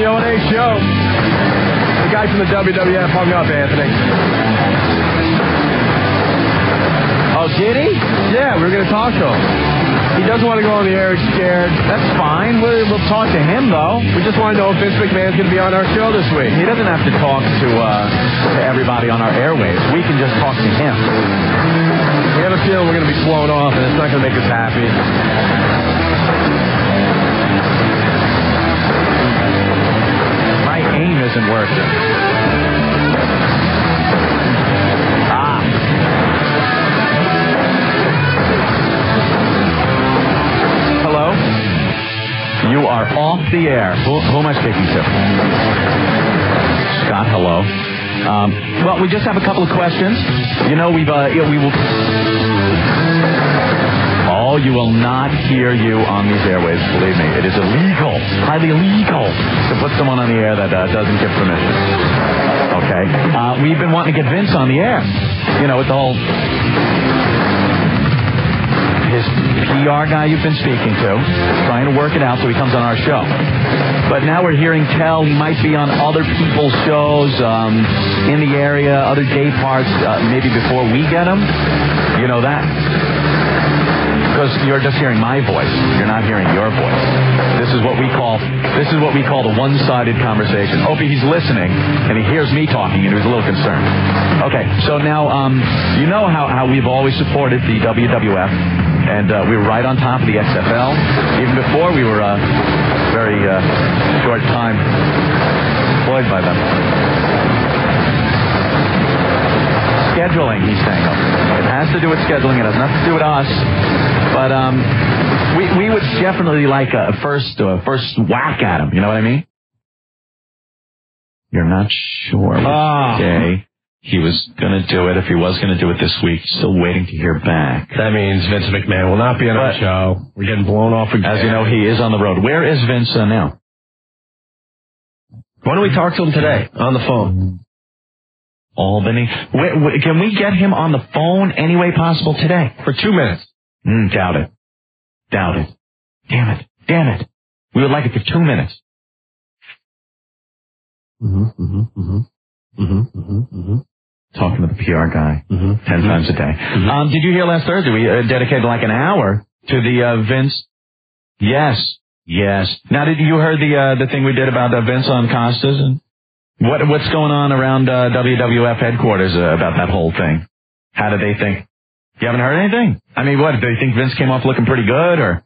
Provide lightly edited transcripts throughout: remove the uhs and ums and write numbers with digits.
the O&A show. The guy from the WWF hung up, Anthony. Oh, did he? Yeah, we were going to talk to him. He doesn't want to go on the air. He's scared. That's fine. We'll talk to him, though. We just want to know if Vince McMahon's going to be on our show this week. He doesn't have to talk to everybody on our airwaves. We can just talk to him. We have a feeling we're going to be blown off, and it's not going to make us happy. My aim isn't working. You are off the air. Who am I speaking to? Scott, hello. Well, we just have a couple of questions. You know, we will... Oh, you will not hear you on these airwaves, believe me. It is illegal, highly illegal, to put someone on the air that doesn't give permission. Okay? We've been wanting to get Vince on the air. You know, it's all... His PR guy you've been speaking to, trying to work it out so he comes on our show. But now we're hearing tell he might be on other people's shows in the area, other day parts, maybe before we get him. You know that? Because you're just hearing my voice. You're not hearing your voice. This is what we call the one-sided conversation. Opie, he's listening, and he hears me talking, and he was a little concerned. Okay, so now, you know how we've always supported the WWF. And we were right on top of the XFL. Even before we were very short time employed by them. Scheduling, he's saying. It has to do with scheduling. It has nothing to do with us. But we would definitely like a first whack at him. You know what I mean? You're not sure. Okay. He was going to do it if he was going to do it this week. Still waiting to hear back. That means Vince McMahon will not be on our show. We're getting blown off again. As you know, he is on the road. Where is Vince now? Why don't we talk to him today on the phone? Albany. Can we get him on the phone any way possible today? For 2 minutes. Doubt it. Damn it. We would like it for 2 minutes. Talking to the PR guy 10 times a day. Did you hear last Thursday? We dedicated like an hour to the Vince. Yes. Now, did you heard the thing we did about Vince on Costas and what's going on around WWF headquarters about that whole thing? How do they think? You haven't heard anything? I mean, what? Do you think Vince came off looking pretty good, or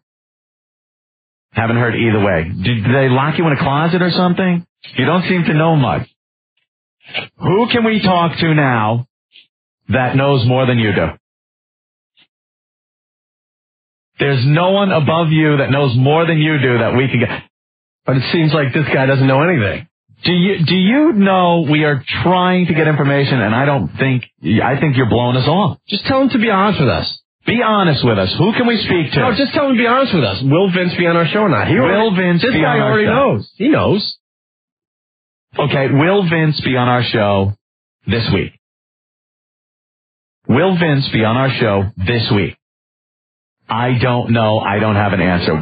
haven't heard either way? Did they lock you in a closet or something? You don't seem to know much. Who can we talk to now that knows more than you do? There's no one above you that knows more than you do that we can get. But it seems like this guy doesn't know anything. Do you know we are trying to get information, and I think you're blowing us off. Just tell him to be honest with us. Be honest with us. Who can we speak to? No, just tell him to be honest with us. Will Vince be on our show or not? This guy already knows. He knows. Okay, will Vince be on our show this week? Will Vince be on our show this week? I don't know. I don't have an answer.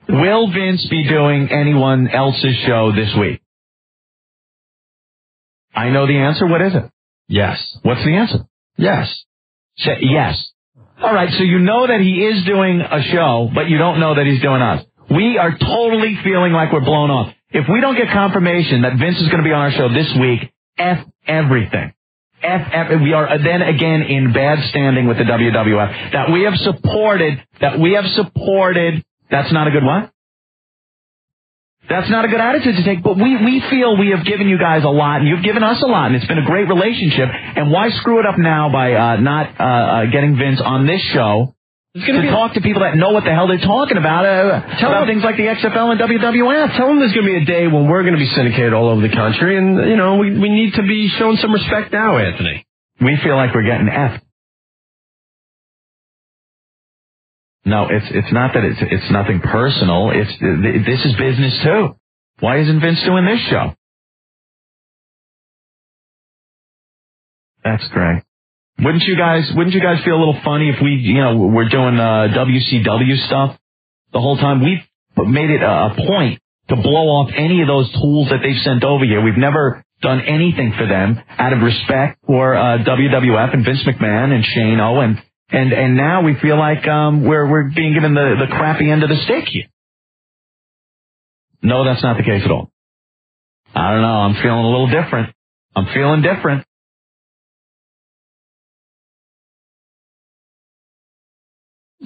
Will Vince be doing anyone else's show this week? I know the answer. What is it? Yes. What's the answer? Yes. Say yes. All right, so you know that he is doing a show, but you don't know that he's doing us. We are totally feeling like we're blown off. If we don't get confirmation that Vince is going to be on our show this week, F everything. We are then again in bad standing with the WWF. That we have supported. That's not a good what? That's not a good attitude to take. But we feel we have given you guys a lot, and you've given us a lot, and it's been a great relationship. And why screw it up now by not getting Vince on this show? To talk to people that know what the hell they're talking about things like the XFL and WWF. Tell them there's going to be a day when we're going to be syndicated all over the country, and, you know, we need to be shown some respect now, Anthony. We feel like we're getting F'd. No, it's not that it's nothing personal. This is business, too. Why isn't Vince doing this show? That's great. Wouldn't you guys feel a little funny if we're doing WCW stuff the whole time? We've made it a point to blow off any of those tools that they've sent over here. We've never done anything for them out of respect for WWF and Vince McMahon and Shane O. And now we feel like we're being given the crappy end of the stick here. No, that's not the case at all. I don't know. I'm feeling a little different. I'm feeling different.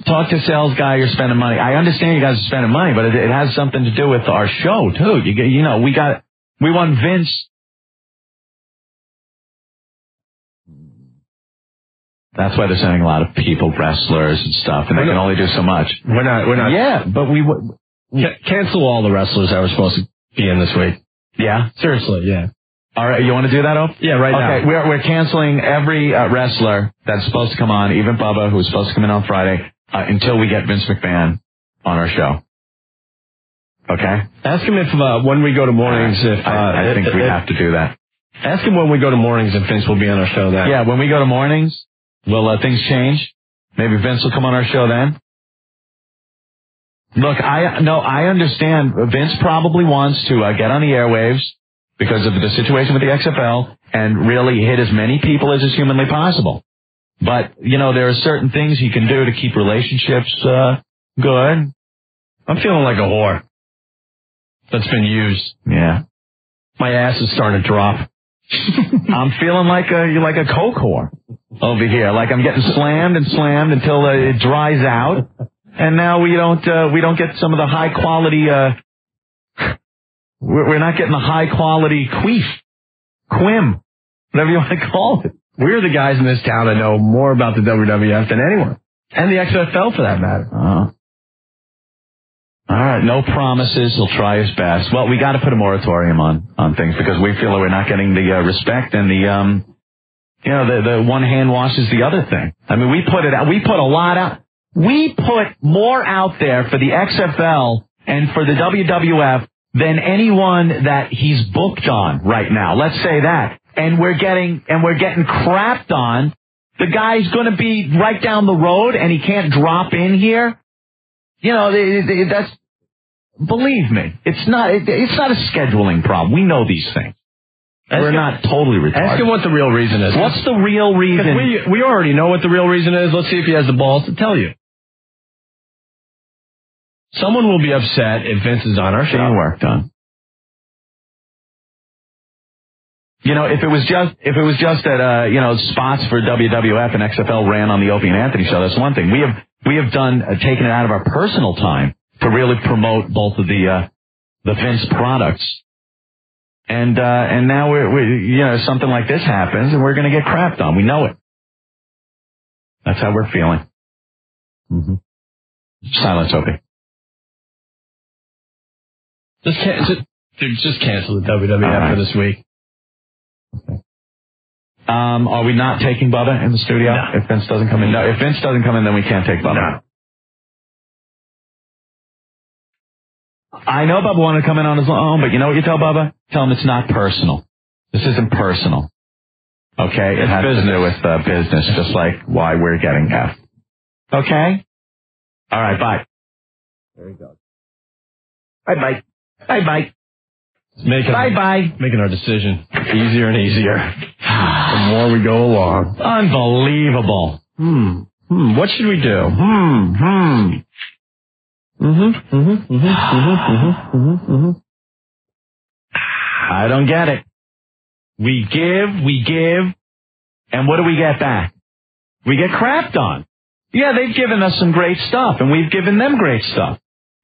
Talk to sales guy, you're spending money. I understand you guys are spending money, but it has something to do with our show, too. We want Vince. That's why they're sending a lot of people, wrestlers and stuff, and they can only do so much. We're not. Yeah, but cancel all the wrestlers that were supposed to be in this week. Yeah? Seriously, yeah. All right, you want to do that, Op? Yeah, right now. Okay, we're canceling every wrestler that's supposed to come on, even Bubba, who's supposed to come in on Friday, until we get Vince McMahon on our show. Okay? Ask him if when we go to mornings, I think we have to do that. Ask him when we go to mornings if Vince will be on our show then. Yeah, when we go to mornings, will things change? Maybe Vince will come on our show then? Look, I understand. Vince probably wants to get on the airwaves because of the situation with the XFL and really hit as many people as is humanly possible. But, there are certain things he can do to keep relationships good. I'm feeling like a whore that's been used. Yeah. My ass is starting to drop. I'm feeling like a coke whore over here. Like I'm getting slammed until it dries out. And now we don't get some of the high quality, we're not getting the high quality quim, whatever you want to call it. We're the guys in this town that know more about the WWF than anyone. And the XFL for that matter. All right, no promises. He'll try his best. Well, we got to put a moratorium on things because we feel that we're not getting the respect and the one hand washes the other thing. I mean, we put a lot out. We put more out there for the XFL and for the WWF than anyone that he's booked on right now. Let's say that. And we're getting crapped on. The guy's going to be right down the road and he can't drop in here. That's, believe me, it's not a scheduling problem. We know these things. We're not totally retarded. Ask him what the real reason is. What's the real reason? We already know what the real reason is. Let's see if he has the balls to tell you. Someone will be upset if Vince is on our show. Getting work done. If it was just that, spots for WWF and XFL ran on the Opie and Anthony show, that's one thing. We have taken it out of our personal time to really promote both of the Vince products. And now we're something like this happens and we're going to get crapped on. We know it. That's how we're feeling. Mm-hmm. Silence, Opie. Just cancel the WWF for this week. Okay. Are we not taking Bubba in the studio? No. If Vince doesn't come in? No. If Vince doesn't come in, then we can't take Bubba. No. I know Bubba wanted to come in on his own, but you know what you tell Bubba? Tell him it's not personal. This isn't personal. Okay? It has to do with business, just like why we're getting F. Okay? All right, bye. There you go. Bye-bye. Bye-bye. Bye-bye. Making our decision easier and easier the more we go along. Unbelievable. What should we do? I don't get it. We give, and what do we get back? We get crapped on. Yeah, they've given us some great stuff, and we've given them great stuff.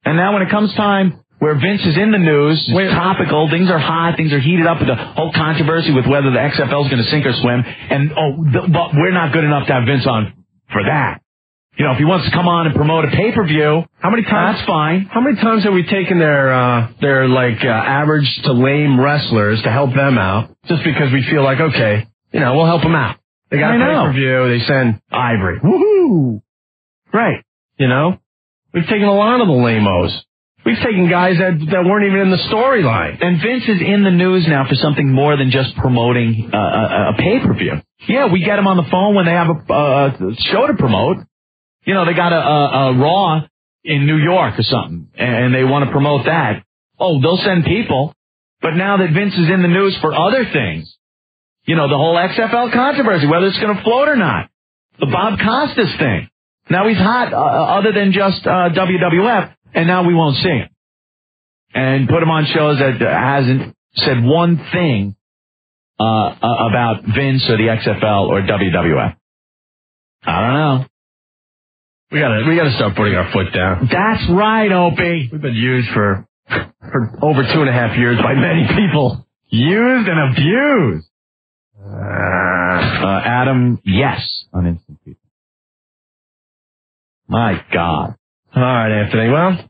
And now when it comes time where Vince is in the news, it's topical, things are hot, things are heated up with the whole controversy with whether the XFL is going to sink or swim, and but we're not good enough to have Vince on for that. If he wants to come on and promote a pay-per-view, how many times? That's fine. How many times have we taken their average to lame wrestlers to help them out just because we feel like, okay, we'll help them out. They got a pay-per-view, they send Ivory. Woohoo! Right. We've taken a lot of the lame-os. We've taken guys that weren't even in the storyline. And Vince is in the news now for something more than just promoting a pay-per-view. Yeah, we get him on the phone when they have a show to promote. They got a Raw in New York or something, and they want to promote that. Oh, they'll send people. But now that Vince is in the news for other things, you know, the whole XFL controversy, whether it's going to float or not, the Bob Costas thing. Now he's hot other than just WWF, and now we won't see him. And put him on shows that hasn't said one thing about Vince or the XFL or WWF. I don't know. We gotta start putting our foot down. That's right, Opie. We've been used for over 2.5 years by many people. Used and abused. Adam, yes, on Instant People. My God. All right, Anthony. Well,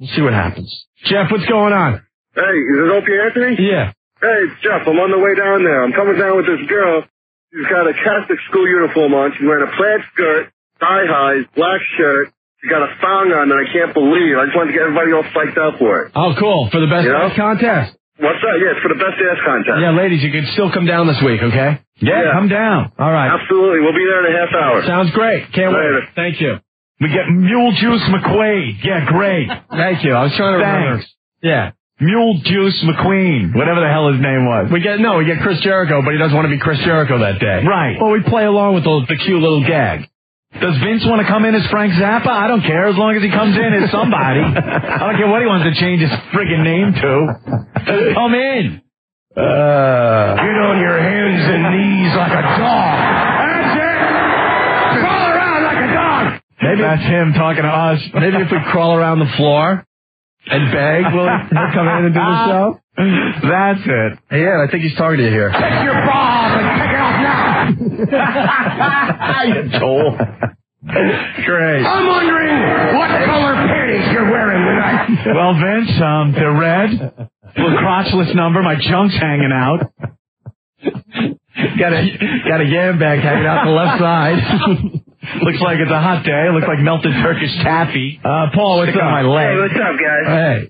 we'll see what happens. Jeff, what's going on? Hey, is it Opie Anthony? Yeah. Hey, it's Jeff. I'm on the way down there. I'm coming down with this girl. She's got a Catholic school uniform on. She's wearing a plaid skirt, thigh highs, black shirt. She's got a thong on that I can't believe. I just wanted to get everybody all psyched up for it. Oh, cool. For the best ass contest. What's that? Yeah, it's for the best ass contest. Yeah, ladies, you can still come down this week, okay? Yeah, come down. All right. Absolutely. We'll be there in a half hour. Sounds great. Can't Later. wait. Thank you. We get Mule Juice McQuaid. Yeah, great. Thank you. I was trying to remember. Yeah. Mule Juice McQueen. Whatever the hell his name was. We get Chris Jericho, but he doesn't want to be Chris Jericho that day. Right. Well, we play along with the cute little gag. Does Vince want to come in as Frank Zappa? I don't care, as long as he comes in as somebody. I don't care what he wants to change his friggin' name to. Come in. Get on your hands and knees like a dog. That's it. Crawl around like a dog. Maybe that's him talking to us. Maybe if we crawl around the floor and beg, he'll come in and do the show. That's it. Yeah, I think he's talking to you here. Take your balls and take it off now. You told. Great. I'm wondering what color panties you're wearing tonight. Well, Vince, they're red. Little crotchless number. My junk's hanging out. Got a yam bag hanging out the left side. Looks like it's a hot day. Looks like melted Turkish taffy. Paul, what's up? My leg. Hey, what's up, guys? Hey.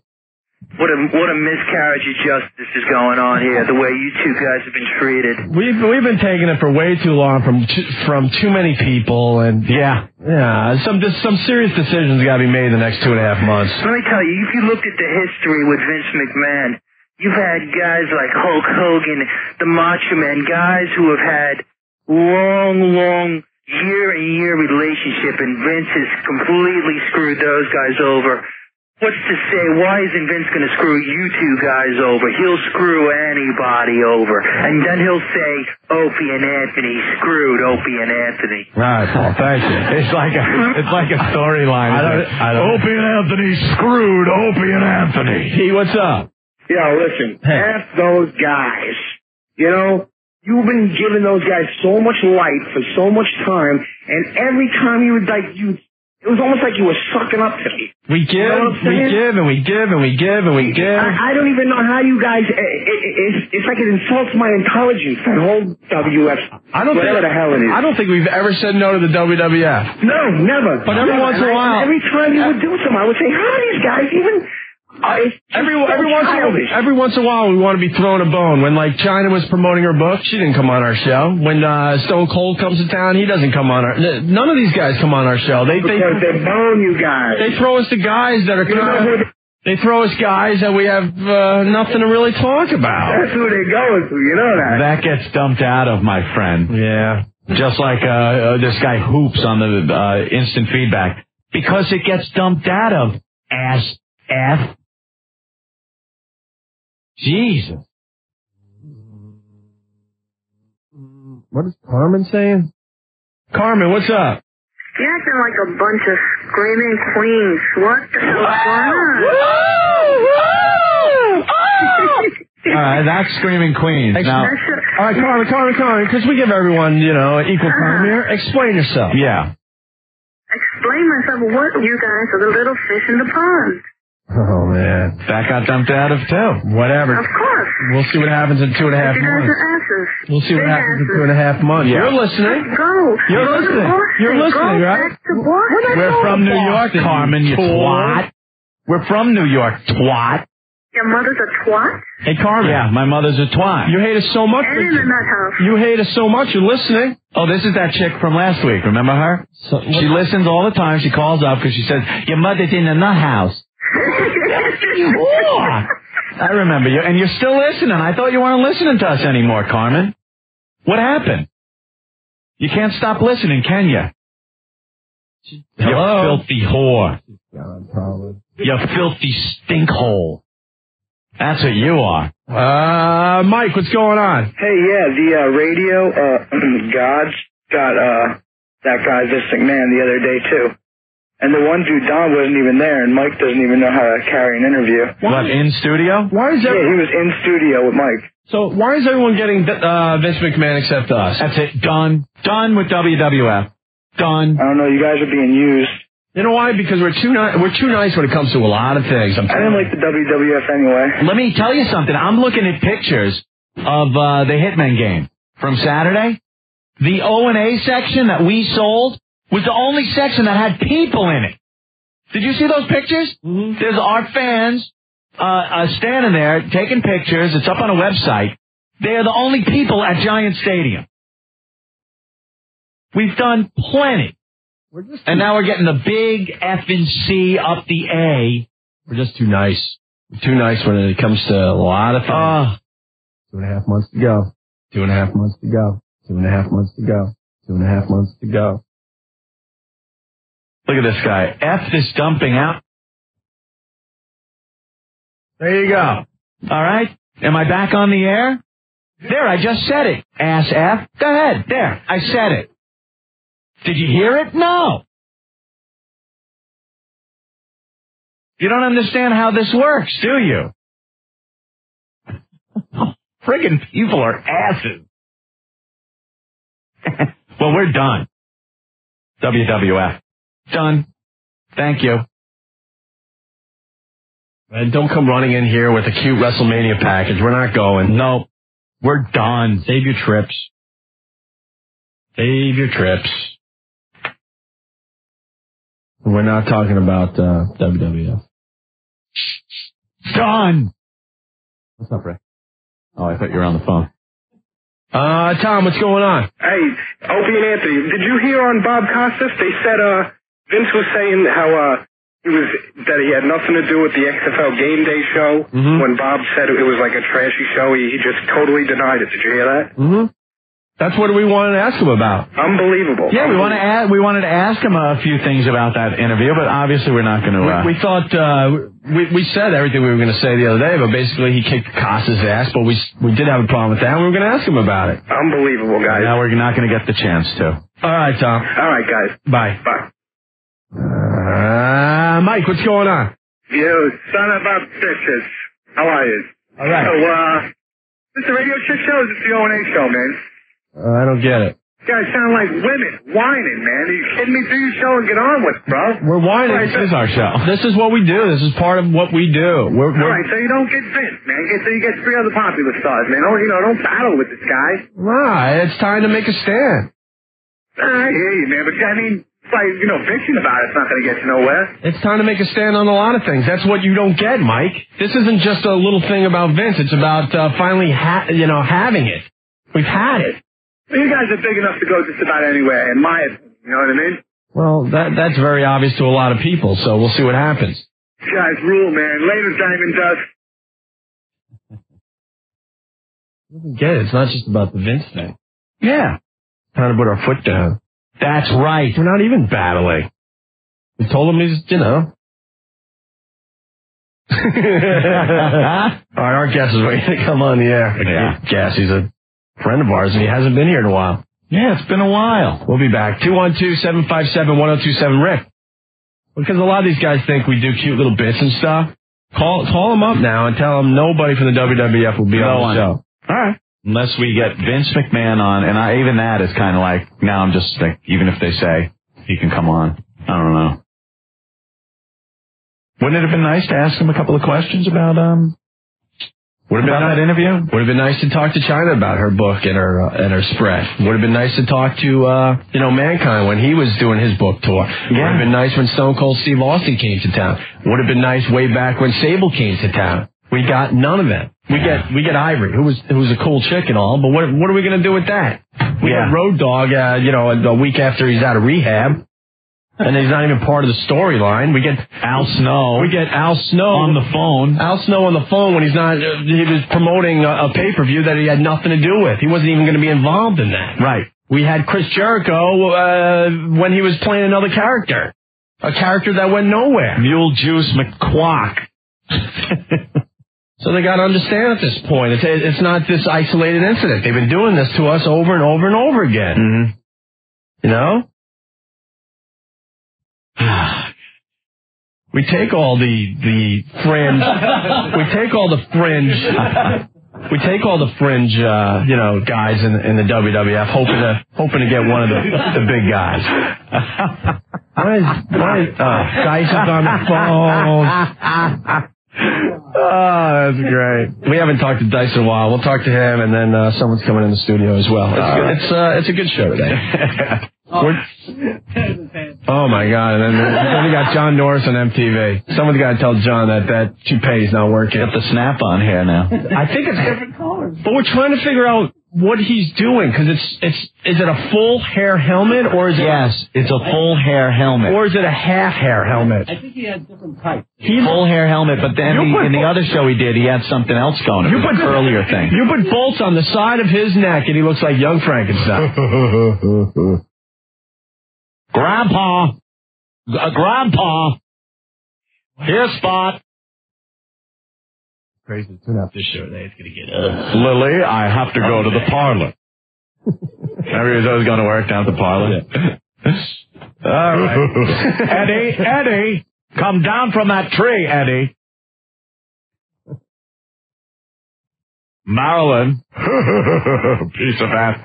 What a miscarriage of justice is going on here, the way you two guys have been treated. We've been taking it for way too long from too many people, and some serious decisions got to be made in the next 2.5 months. Let me tell you, if you looked at the history with Vince McMahon, you've had guys like Hulk Hogan, the Macho Man, guys who have had long year-and-year relationship, and Vince has completely screwed those guys over. What's to say, why isn't Vince going to screw you two guys over? He'll screw anybody over. And then he'll say, Opie and Anthony screwed Opie and Anthony. Right, Paul, thank you. It's like a storyline. Opie and Anthony screwed Opie and Anthony. Hey, what's up? Yeah, listen, F those guys. You know, you've been giving those guys so much light for so much time, and every time you would it was almost like you were sucking up to me. We give, we give, and we give, and we give, and we give. I don't even know how you guys, it's like it insults my intelligence, that whole WWF, whatever the hell it is. I don't think we've ever said no to the WWF. No, never. But every once in a while. Every time you would do something, I would say, how are these guys even... Every once in a while, we want to be thrown a bone. When, like, China was promoting her book, she didn't come on our show. When Stone Cold comes to town, he doesn't come on our... None of these guys come on our show. Because they bone you guys. They throw us to guys that are... They throw us guys that we have nothing to really talk about. That's who they're going to, you know that. That gets dumped out of, my friend. Yeah. Just like this guy Hoops on the instant feedback. Because it gets dumped out of, ass F. Jesus. What is Carmen saying? Carmen, what's up? You're acting like a bunch of screaming queens. What the hell's going All on? right, that's Screaming Queens. Now, all right, Carmen, because we give everyone, equal time here. Explain yourself. Yeah. Explain myself. What? You guys are the little fish in the pond. Oh, man. That got dumped out of, too. Whatever. Of course. We'll see what happens in 2.5 months. You guys are asses. We'll see what happens in 2.5 months. Yeah. You're listening. Go. You're listening. You're listening, right? We're from New York, Carmen, you twat. We're from New York, twat. Your mother's a twat? Hey, Carmen. Yeah, my mother's a twat. You hate us so much. And in the nut house. You hate us so much. You're listening. Oh, this is that chick from last week. Remember her? She listens all the time. She calls up because she says, your mother's in the nut house. I remember you, and you're still listening. I thought you weren't listening to us anymore, Carmen. What happened? You can't stop listening, can you? Hello? You filthy whore. You filthy stinkhole. That's what you are. Mike, what's going on? Hey, yeah, the radio gods got that guy Vince McMahon the other day too. And the one dude, Don, wasn't even there, and Mike doesn't even know how to carry an interview. What, in studio? Why is that? Yeah, he was in studio with Mike. So why is everyone getting Vince McMahon except us? That's it. Done. Done with WWF. Done. I don't know, you guys are being used. You know why? Because we're too nice when it comes to a lot of things. I didn't like the WWF anyway. Let me tell you something. I'm looking at pictures of the Hitman game from Saturday. The O&A section that we sold was the only section that had people in it. Did you see those pictures? Mm-hmm. There's our fans standing there taking pictures. It's up on a website. They're the only people at Giant Stadium. We've done plenty. And now we're getting the big F and C up the A. We're just too nice. We're too nice when it comes to a lot of things. 2.5 months to go. 2.5 months to go. 2.5 months to go. 2.5 months to go. Look at this guy. F this dumping out. There you go. All right. Am I back on the air? There, I just said it. Ass F. Go ahead. There, I said it. Did you hear it? No. You don't understand how this works, do you? Friggin' people are asses. Well, we're done. WWF. Done. Thank you. And don't come running in here with a cute WrestleMania package. We're not going. No. We're done. Save your trips. Save your trips. We're not talking about WWF. Done. What's up, Rick? Oh, I thought you were on the phone. Tom, what's going on? Hey, Opie and Anthony, did you hear on Bob Costas? They said Vince was saying how that he had nothing to do with the XFL Game Day show. Mm-hmm. When Bob said it was like a trashy show, he just totally denied it. Did you hear that? Mm-hmm. That's what we wanted to ask him about. Unbelievable. Yeah, we wanted to ask him a few things about that interview, but obviously we're not going to. We thought we said everything we were going to say the other day, but basically he kicked Costas' ass. But we did have a problem with that, and we were going to ask him about it. Unbelievable, guys. Now we're not going to get the chance to. All right, Tom. All right, guys. Bye. Bye. Mike, what's going on? You son of a bitches. How are you? All right. So, is this a radio shit show or is this the O&A show, man? I don't get it. You guys sound like women whining, man. Are you kidding me? Do your show and get on with it, bro. We're whining. This is our show. This is what we do. This is part of what we do. All right, so you don't get Vince, man. You get 3 other popular stars, man. Don't battle with this guy. Right. It's time to make a stand. I hear you, man. But, I mean, it's like, bitching about it's not going to get you nowhere. It's time to make a stand on a lot of things. That's what you don't get, Mike. This isn't just a little thing about Vince. It's about finally, having it. We've had it. You guys are big enough to go just about anywhere, in my opinion. You know what I mean? Well, that's very obvious to a lot of people, so we'll see what happens. You guys rule, man. Later, Diamond Dust. You don't get it. It's not just about the Vince thing. Yeah. Time to put our foot down. That's right. We're not even battling. We told him he's, All right, our guest is waiting to come on the air. Yeah. Guess he's a friend of ours, and he hasn't been here in a while. Yeah, it's been a while. We'll be back. 212-757-1027, Rick. Because a lot of these guys think we do cute little bits and stuff. Call them up now and tell them nobody from the WWF will be on the show. All right. Unless we get Vince McMahon on, and even that is kind of like, now I'm just like, even if they say he can come on, I don't know. Wouldn't it have been nice to ask him a couple of questions about that interview? Would have been nice to talk to Chyna about her book and her spread. Would have been nice to talk to Mankind when he was doing his book tour. Yeah. Would have been nice when Stone Cold Steve Austin came to town. Would have been nice way back when Sable came to town. We got none of that. We get Ivory, who was a cool chick and all, but what are we going to do with that? We got Road Dogg, a week after he's out of rehab. And he's not even part of the storyline. We get Al Snow. We get Al Snow on the phone. Al Snow on the phone when he's not. He was promoting a pay-per-view that he had nothing to do with. He wasn't even going to be involved in that. Right. We had Chris Jericho when he was playing another character, a character that went nowhere. Mule Juice McQuack. So they got to understand at this point, it's not this isolated incident. They've been doing this to us over and over and over again. Mm-hmm. You know? We take all the fringe. We take all the fringe. We take all the fringe, guys in the WWF, hoping to get one of the big guys. Why Dice is on the phone. Oh, that's great. We haven't talked to Dice in a while. We'll talk to him, and then someone's coming in the studio as well. It's a good show today. Oh my God! And then we got John Norris on MTV. Someone's got to tell John that toupee's not working. Got the snap-on hair now. I think it's different colors. But we're trying to figure out what he's doing, because is it a full hair helmet or is it? Yes, it's a full hair helmet. Or is it a half hair helmet? I think he has different types. Full hair helmet, but then in the other show he did, he had something else going. You put earlier thing. You put bolts on the side of his neck, and he looks like young Frankenstein. Grandpa, here, Spot. Crazy tune up this show today. It's gonna get Lily, I have to go to the parlor. Remember he was always going to work down at the parlor? All right. Eddie, come down from that tree, Eddie. Marilyn. Piece of ass.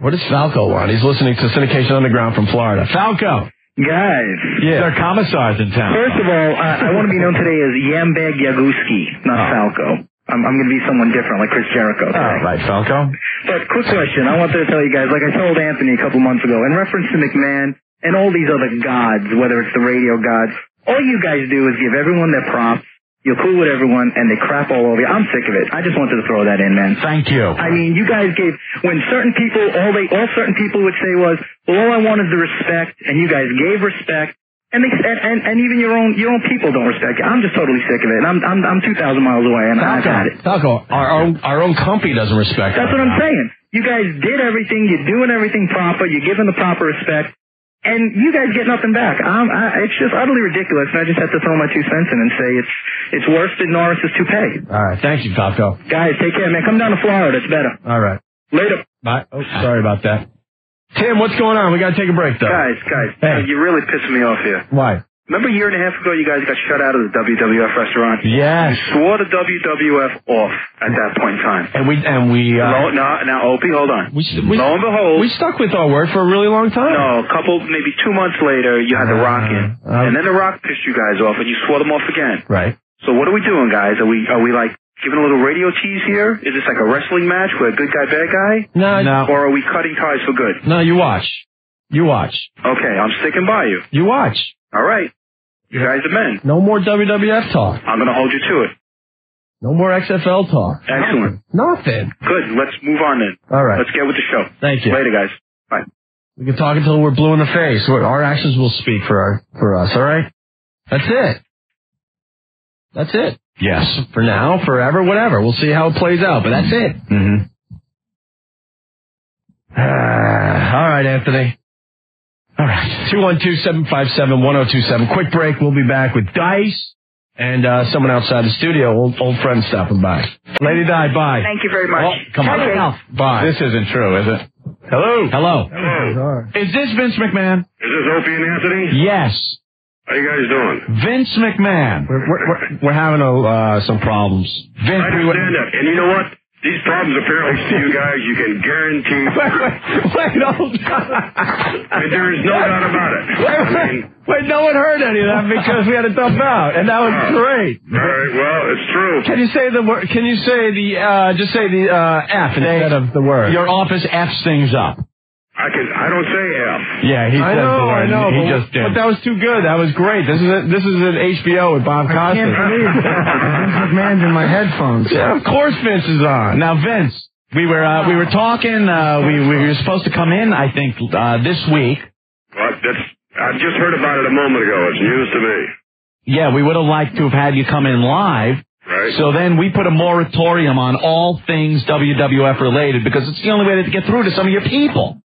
What does Falco want? He's listening to Syndication Underground from Florida. Falco. Guys. Yeah. There are commissars in town. First of all, I want to be known today as Yambag Yaguski, not Falco. I'm going to be someone different, like Chris Jericho today. Oh, right, Falco. But quick question. I wanted to tell you guys, like I told Anthony a couple months ago, in reference to McMahon and all these other gods, whether it's the radio gods, all you guys do is give everyone their props. You're cool with everyone, and they crap all over you. I'm sick of it. I just wanted to throw that in, man. Thank you. I mean, you guys gave, when certain people, all certain people would say was, well, all I want is the respect, and you guys gave respect, and even your own people don't respect you. I'm just totally sick of it. And I'm 2,000 miles away, and I've had it. Falco, our own company doesn't respect us. That's what I'm saying. You guys did everything. You're doing everything proper. You're giving the proper respect. And you guys get nothing back. It's just utterly ridiculous, and I just have to throw my 2 cents in and say it's worse than Norris's toupee. All right, thank you, Falco. Guys, take care, man. Come down to Florida. It's better. All right. Later. Bye. Oh, sorry about that. Tim, what's going on? We got to take a break, though. Guys, Hey. you're really pissing me off here. Why? Remember a year and a half ago you guys got shut out of the WWF restaurant? Yes. You swore the WWF off at that point in time. And we Now, Opie, hold on. Lo and behold. we stuck with our word for a really long time. No, maybe 2 months later, you had The Rock in. And then The Rock pissed you guys off, and you swore them off again. Right. So what are we doing, guys? Are we like giving a little radio tease here? Is this like a wrestling match with a good guy, bad guy? No. Or are we cutting ties for good? No, you watch. Okay, I'm sticking by you. You watch. All right. You guys are men. No more WWF talk. I'm going to hold you to it. No more XFL talk. Excellent. Nothing. Good. Let's move on then. All right. Let's get with the show. Thank you. Later, guys. Bye. We can talk until we're blue in the face. Our actions will speak for us, all right? That's it. Yes. For now, forever, whatever. We'll see how it plays out, but that's it. Mm-hmm. All right, Anthony. All right. 212-757-1027. Quick break. We'll be back with Dice and someone outside the studio, old friend stopping by. Lady Di, bye. Thank you very much. Oh, come on. Okay. Bye. This isn't true, is it? Hello. Hello. Is this Vince McMahon? Is this Opie and Anthony? Yes. How you guys doing? Vince McMahon. We're having some problems. Vince, I understand that. And you know what? These problems apparently to you guys, you can guarantee. Wait, hold on. And there is no doubt about it. Wait, no one heard any of that because we had to dump out, and that was great. All right, well, it's true. Can you say the word? Can you say just say the F instead of the word? Your office F's things up. I don't say F. Yeah, he says the word. I know. He just did. But that was too good. That was great. This is an HBO with Bob Costas. I can't believe Vince McMahon's in my headphones. Yeah, of course Vince is on. Now, Vince, we were talking. We were supposed to come in, I think, this week. Well, I just heard about it a moment ago. It's news to me. Yeah, we would have liked to have had you come in live. Right. So then we put a moratorium on all things WWF related because it's the only way to get through to some of your people.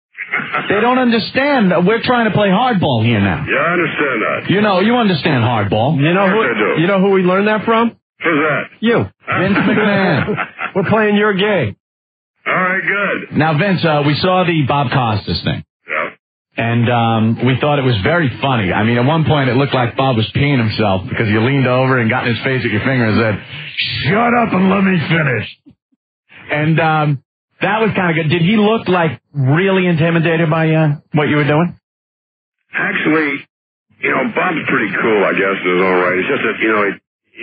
They don't understand. We're trying to play hardball here now. Yeah, I understand that. You understand hardball. You know who we learned that from? Who's that? You. Vince McMahon. We're playing your game. All right, good. Now, Vince, we saw the Bob Costas thing. Yeah. And we thought it was very funny. I mean, at one point it looked like Bob was peeing himself because you leaned over and got in his face with your finger and said, "Shut up and let me finish." And that was kind of good. Did he look like really intimidated by what you were doing? Actually, Bob's pretty cool, I guess, in his own right. It's just that,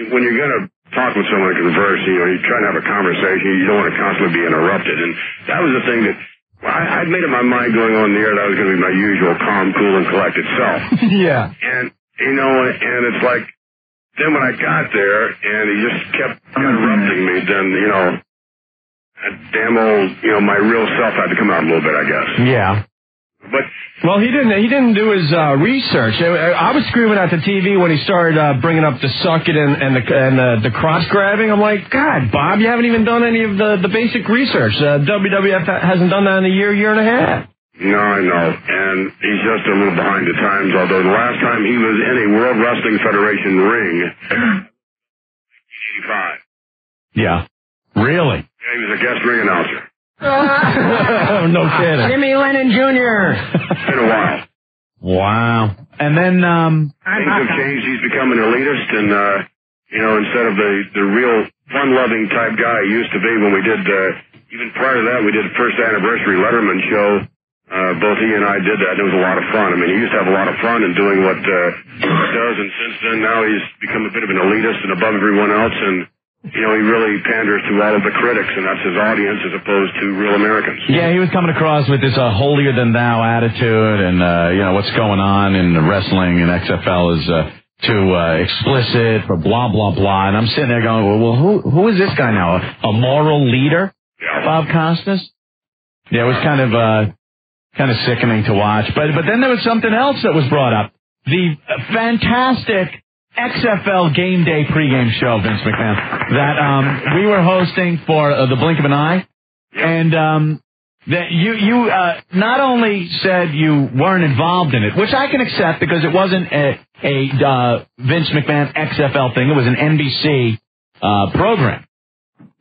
when you're going to talk with someone and converse, you're trying to have a conversation, you don't want to constantly be interrupted. And that was the thing that I'd made up my mind going on the air that I was going to be my usual calm, cool, and collected self. Yeah. And, and it's like, then when I got there and he just kept interrupting me, then, that damn old, my real self had to come out a little bit, I guess. Yeah. But well, he didn't do his research. I was screaming at the TV when he started bringing up the suck it and the crotch grabbing. I'm like, God, Bob, you haven't even done any of the basic research. WWF hasn't done that in a year and a half. No, I know, and he's just a little behind the times. Although the last time he was in a World Wrestling Federation ring, 1985. Yeah. Really? Yeah, he was a guest ring announcer. No kidding. Jimmy Lennon Jr. It's been a while. Wow. And then, things have changed. He's become an elitist, and, instead of the real fun-loving type guy he used to be when we did, even prior to that, we did the first anniversary Letterman show. Both he and I did that. It was a lot of fun. I mean, he used to have a lot of fun in doing what he does, and since then, now he's become a bit of an elitist and above everyone else, and he really panders to all of the critics, and that's his audience as opposed to real Americans. Yeah, he was coming across with this holier-than-thou attitude, and, what's going on in wrestling and XFL is too explicit for blah, blah, blah. And I'm sitting there going, well, who is this guy now? A moral leader? Yeah. Bob Costas? Yeah, it was kind of sickening to watch. But then there was something else that was brought up. The fantastic XFL Game Day pregame show, Vince McMahon, that we were hosting for the blink of an eye, and that you not only said you weren't involved in it, which I can accept because it wasn't a Vince McMahon XFL thing, it was an NBC program.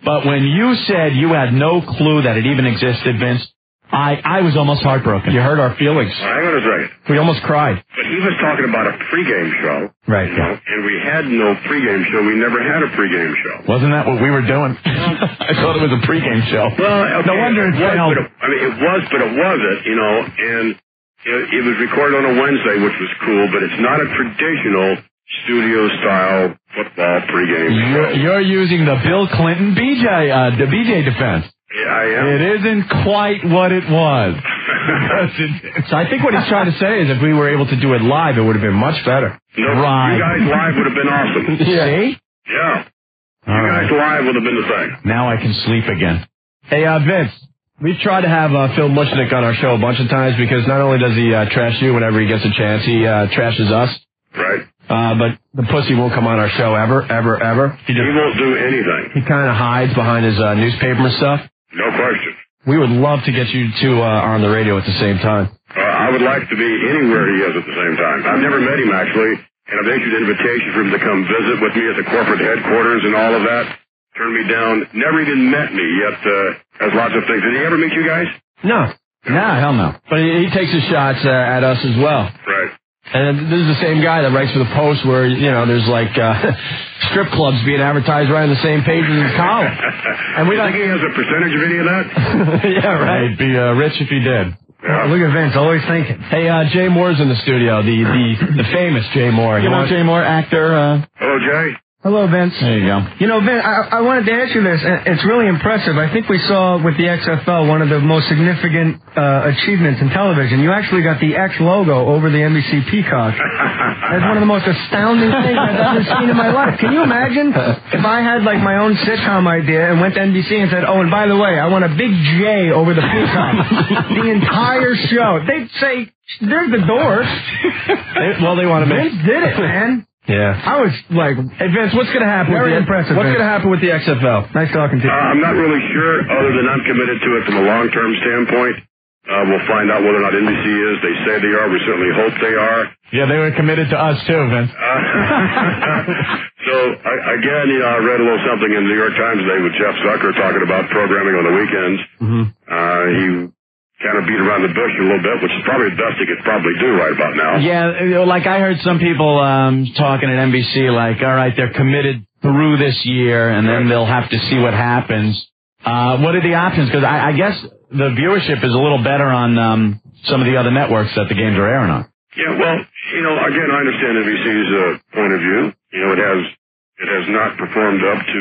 But when you said you had no clue that it even existed, Vince, I was almost heartbroken. You hurt our feelings. Hang on a second. We almost cried. But he was talking about a pregame show. Right. And we had no pregame show. We never had a pregame show. Wasn't that what we were doing? I thought it was a pregame show. Well, okay, no wonder it failed. It was, but it wasn't, and it was recorded on a Wednesday, which was cool, but it's not a traditional studio-style football pregame show. You're using the Bill Clinton the BJ defense. Yeah, I am. It isn't quite what it was. So I think what he's trying to say is if we were able to do it live, it would have been much better. No, right. You guys live would have been awesome. Yeah. See? Yeah. All You guys live would have been the thing. Now I can sleep again. Hey, Vince, we've tried to have Phil Mushnick on our show a bunch of times because not only does he trash you whenever he gets a chance, he trashes us. Right. But the pussy won't come on our show ever. He won't do anything. He kind of hides behind his newspaper and stuff. No question. We would love to get you two on the radio at the same time. I would like to be anywhere he is at the same time. I've never met him, actually, and I've issued an invitation for him to come visit with me at the corporate headquarters and all of that. Turned me down. Never even met me, yet has lots of things. Did he ever meet you guys? No. No, hell no. But he takes his shots at us as well. Right. And this is the same guy that writes for the Post where, there's like strip clubs being advertised right on the same page as his column. And we don't think he has a percentage of any of that? Yeah, right. He'd be rich if he did. Yeah. Look at Vince, always thinking. Hey, Jay Moore's in the studio, the famous Jay Moore. You know Jay Moore, actor? Hello, Jay. Hello, Vince. There you go. You know, Vince, I wanted to ask you this. It's really impressive. I think we saw with the XFL one of the most significant achievements in television. You actually got the X logo over the NBC Peacock. That's one of the most astounding things I've ever seen in my life. Can you imagine if I had like my own sitcom idea and went to NBC and said, oh, and by the way, I want a big J over the Peacock. The entire show. They'd say, there's the door. They want to make... Vince did it, man. Yeah. I was like, hey, Vince, what's going to happen? Very impressive. What's going to happen with the XFL? Nice talking to you. I'm not really sure, other than I'm committed to it from a long-term standpoint. We'll find out whether or not NBC is. They say they are. We certainly hope they are. Yeah, they were committed to us, too, Vince. So, again, I read a little something in the New York Times today with Jeff Zucker talking about programming on the weekends. Mm-hmm. He kind of beat around the bush a little bit, which is probably the best he could probably do right about now. Yeah, like I heard some people talking at NBC, like, all right, they're committed through this year, and then they'll have to see what happens. What are the options? Because I guess the viewership is a little better on some of the other networks that the games are airing on. Yeah, well, again, I understand NBC's point of view. It has not performed up to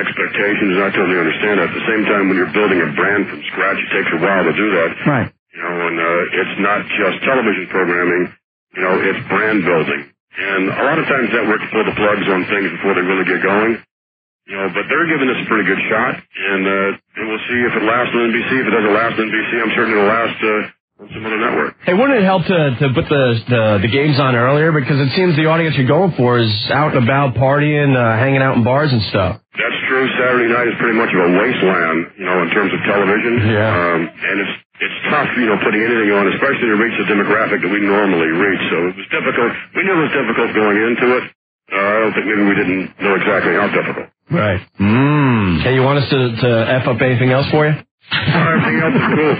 expectations, and I totally understand that. At the same time, when you're building a brand from scratch, it takes a while to do that. Right. And it's not just television programming, it's brand building. And a lot of times networks pull the plugs on things before they really get going. But they're giving us a pretty good shot, and we'll see if it lasts on NBC. If it doesn't last on NBC, I'm certain it'll last on some other network. Hey, wouldn't it help to put the games on earlier? Because it seems the audience you're going for is out and about, partying, hanging out in bars and stuff. That's true. Saturday night is pretty much of a wasteland, in terms of television. Yeah. And it's tough, putting anything on, especially to reach the demographic that we normally reach. So it was difficult. We knew it was difficult going into it. I don't think maybe we didn't know exactly how difficult. Right. Hey, you want us to F up anything else for you? Everything else is cool.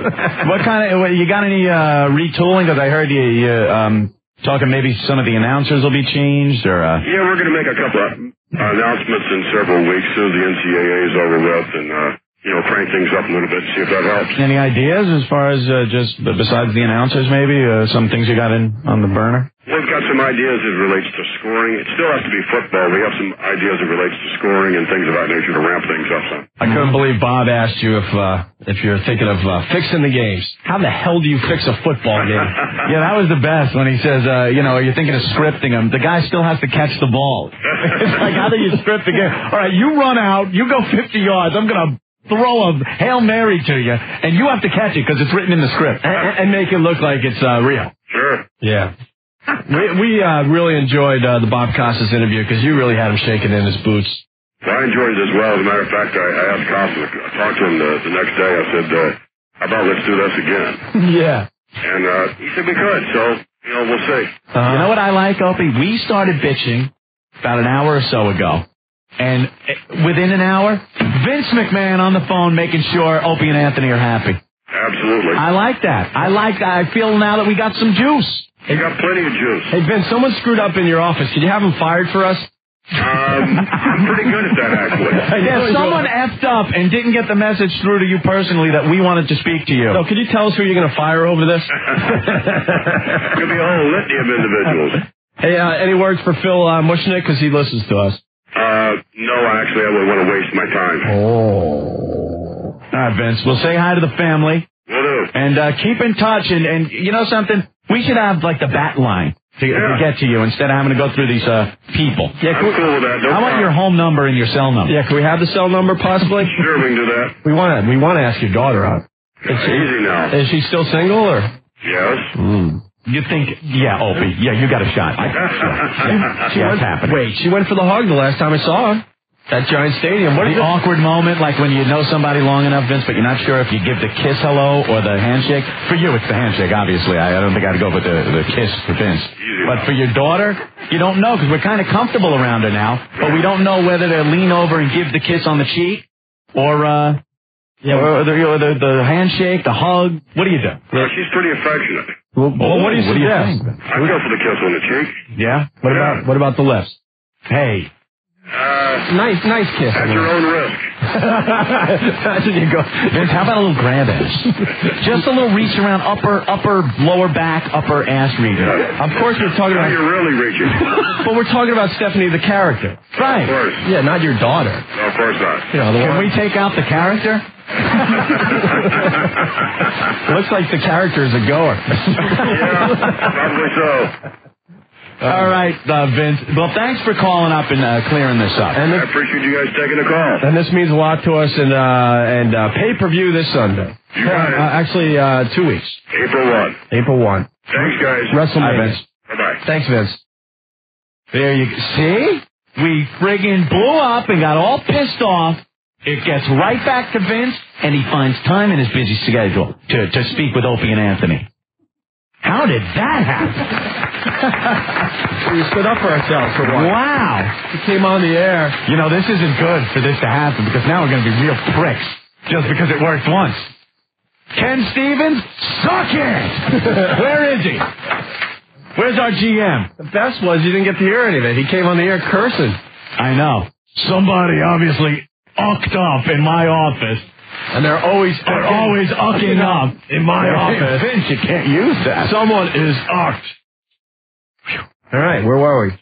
What you got any retooling? Because I heard you talking maybe some of the announcers will be changed, or... Yeah, we're going to make a couple of announcements in several weeks soon. The NCAA is over with, and, crank things up a little bit, see if that helps. Any ideas as far as just besides the announcers, maybe? Some things you got on the burner? We've got some ideas as it relates to scoring. It still has to be football. We have some ideas as it relates to scoring and things of that nature to ramp things up some. I couldn't believe Bob asked you if you're thinking of fixing the games. How the hell do you fix a football game? Yeah, that was the best when he says, are you thinking of scripting them? The guy still has to catch the ball. It's like, how do you script the game? All right, you run out, you go 50 yards, I'm going to throw a Hail Mary to you, and you have to catch it because it's written in the script. And make it look like it's real. Sure. Yeah. We really enjoyed the Bob Costas interview because you really had him shaking in his boots. Well, I enjoyed it as well. As a matter of fact, I asked Costas, I talked to him the next day. I said, how about let's do this again? Yeah. And he said we could, so, we'll see. You know what I like, Opie? We started bitching about an hour or so ago. And within an hour, Vince McMahon on the phone making sure Opie and Anthony are happy. Absolutely. I like that. I feel now that we got some juice. You got plenty of juice. Hey, Vince, someone screwed up in your office. Could you have him fired for us? I'm pretty good at that, actually. Yeah, someone effed up and didn't get the message through to you personally that we wanted to speak to you. So, could you tell us who you're going to fire over this? Could be a whole litany of individuals. Hey, any words for Phil Mushnick, because he listens to us? No, actually, I wouldn't want to waste my time. Oh. All right, Vince, we'll say hi to the family. Will do. And keep in touch. And you know something? We should have, like, the bat line to get to you instead of having to go through these people. Yeah, I'm cool with that. I want your home number and your cell number. Yeah, can we have the cell number, possibly? Sure, we can do that. We want to ask your daughter out. Easy now. Is she still single, or? Yes. You think, Opie, you got a shot. What's happening? Wait, she went for the hug the last time I saw her. That Giant Stadium. What is the awkward moment, like when you know somebody long enough, Vince, but you're not sure if you give the kiss hello or the handshake? For you, it's the handshake, obviously. I don't think I'd go with the kiss for Vince. But for your daughter, you don't know, because we're kind of comfortable around her now, but we don't know whether to lean over and give the kiss on the cheek or... or the handshake, the hug. What do you do? Well, she's pretty affectionate. Well, what do you suggest? I'd go for the kiss on the cheek. Yeah? What about the lips? Hey. Nice kiss. At your own risk. Imagine you go, Vince, how about a little grab ass? Just a little reach around upper, lower back, upper ass region. Of course we're talking Now about... you're really reaching. But we're talking about Stephanie the character. Right. Of course. Yeah, not your daughter. No, of course not. You know, Can we take out the character? Looks like the character is a goer. Yeah, probably so. All right, Vince. Well, thanks for calling up and clearing this up. And I appreciate you guys taking the call. And this means a lot to us. And pay-per-view this Sunday. You got it. Actually, 2 weeks. April 1. April 1. Thanks, guys. WrestleMania. Bye-bye. Thanks, Vince. There you see? We friggin' blew up and got all pissed off. It gets right back to Vince, and he finds time in his busy schedule to speak with Opie and Anthony. How did that happen? We stood up for ourselves for once. Wow. We came on the air. You know, this isn't good for this to happen, because now we're going to be real pricks, just because it worked once. Ken Stevens, suck it! Where is he? Where's our GM? The best was you didn't get to hear any of it. He came on the air cursing. I know. Somebody obviously ucked up in my office. And they're always ucking up in my office. Vince, you can't use that. Someone is ucked. All right, where were we?